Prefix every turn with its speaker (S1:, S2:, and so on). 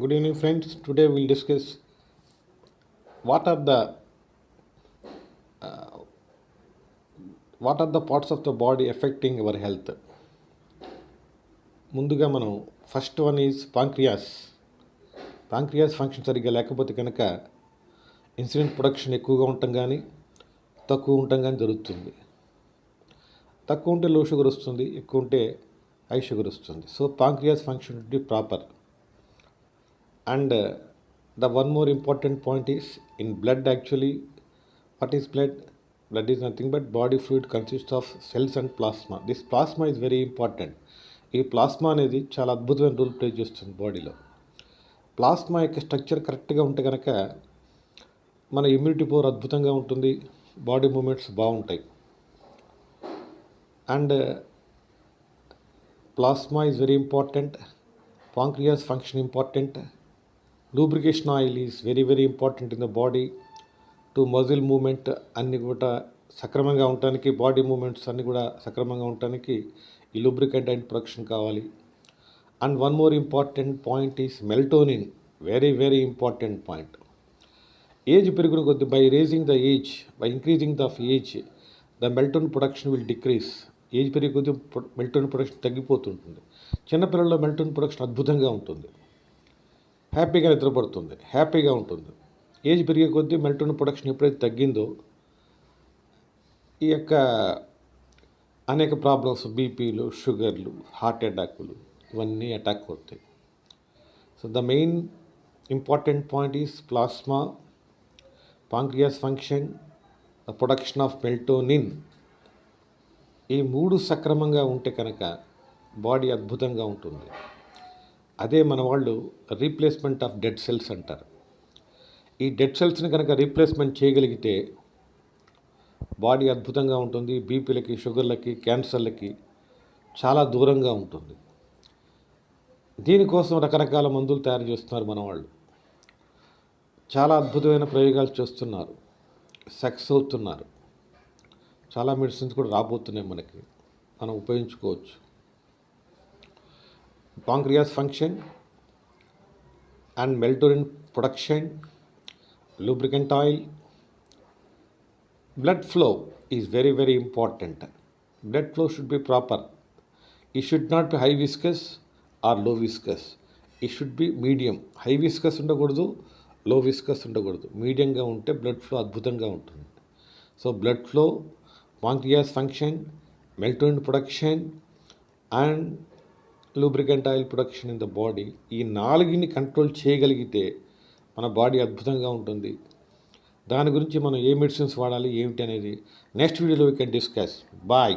S1: Good evening, friends. Today we'll discuss what are the what are the parts of the body affecting our health. ముందుగా మనం first one is pancreas function సరిగ్గా లేకపోతే కనుక insulin production ఎక్కువగా ఉండటం కానీ తక్కువ ఉండటం కానీ జరుగుతుంది. తక్కువ ఉంటే లో షుగర్ వస్తుంది, ఎక్కువ ఉంటే హై షుగర్ వస్తుంది. So pancreas function should be proper. And the one more important point is in blood actually, what is blood? Blood is nothing but body fluid consists of cells and plasma. This plasma is very important. ఈ plasma అనేది చాలా అద్భుతమైన role play చేస్తుంది బాడీలో. Plasma యొక్క structure కరెక్ట్గా ఉంటే కనుక మన ఇమ్యూనిటీ పవర్ అద్భుతంగా ఉంటుంది, బాడీ మూమెంట్స్ బాగుంటాయి. And plasma is very important. Pancreas function important. Lubrication oil is very very important in the body to muscle moment అన్నీ కూడా సక్రమంగా ఉండటానికి, బాడీ మూమెంట్స్ అన్నీ కూడా సక్రమంగా ఉండటానికి ఈ లూబ్రికెంట్ అండ్ ప్రొడక్షన్ కావాలి. And one more important point is melatonin, very very important point. Age పెరుగున కొద్ది by raising the age, by increasing the age the melatonin production will decrease. Age పెరిగే కొద్ది మెల్టోనిన్ ప్రొడక్షన్ తగ్గిపోతుంటుంది. చిన్నపిల్లల్లో melatonin production అద్భుతంగా ఉంటుంది, హ్యాపీగా నిద్రపడుతుంది, హ్యాపీగా ఉంటుంది. ఏజ్ పెరిగే కొద్దీ మెల్టోనిన్ ప్రొడక్షన్ ఎప్పుడైతే తగ్గిందో ఈ యొక్క అనేక ప్రాబ్లమ్స్, బీపీలు, షుగర్లు, హార్ట్ అటాకులు ఇవన్నీ అటాక్ అవుతాయి. So the main important point is plasma, pancreas function, the production of melatonin. ఈ మూడు సక్రమంగా ఉంటే కనుక బాడీ అద్భుతంగా ఉంటుంది. అదే మన వాళ్ళు రీప్లేస్మెంట్ ఆఫ్ డెడ్ సెల్స్ అంటారు. ఈ డెడ్ సెల్స్ని కనుక రీప్లేస్మెంట్ చేయగలిగితే బాడీ అద్భుతంగా ఉంటుంది. బీపీలకి, షుగర్లకి, క్యాన్సర్లకి చాలా దూరంగా ఉంటుంది. దీనికోసం రకరకాల మందులు తయారు చేస్తున్నారు మన వాళ్ళు. చాలా అద్భుతమైన ప్రయోగాలు చేస్తున్నారు, సక్సెస్ అవుతున్నారు. చాలా మెడిసిన్స్ కూడా రాబోతున్నాయి మనకి, మనం ఉపయోగించుకోవచ్చు. Pancreas function and melatonin production, lubricant oil, blood flow is very very important. Blood flow should be proper. It should not be high viscous or low viscous. It should be medium. High viscous ఉండకూడదు, low viscous ఉండకూడదు. మీడియంగా ఉంటే blood flow అద్భుతంగా ఉంటుంది. So blood flow, pancreas function, melatonin production and lubricant oil production in the body, ఈ నాలుగుని control చేయగలిగితే మన body అద్భుతంగా ఉంటుంది. దాని గురించి మనం ఏ మెడిసిన్స్ వాడాలి ఏమిటి అనేది నెక్స్ట్ వీడియోలో వీ కెన్ డిస్కస్. బాయ్.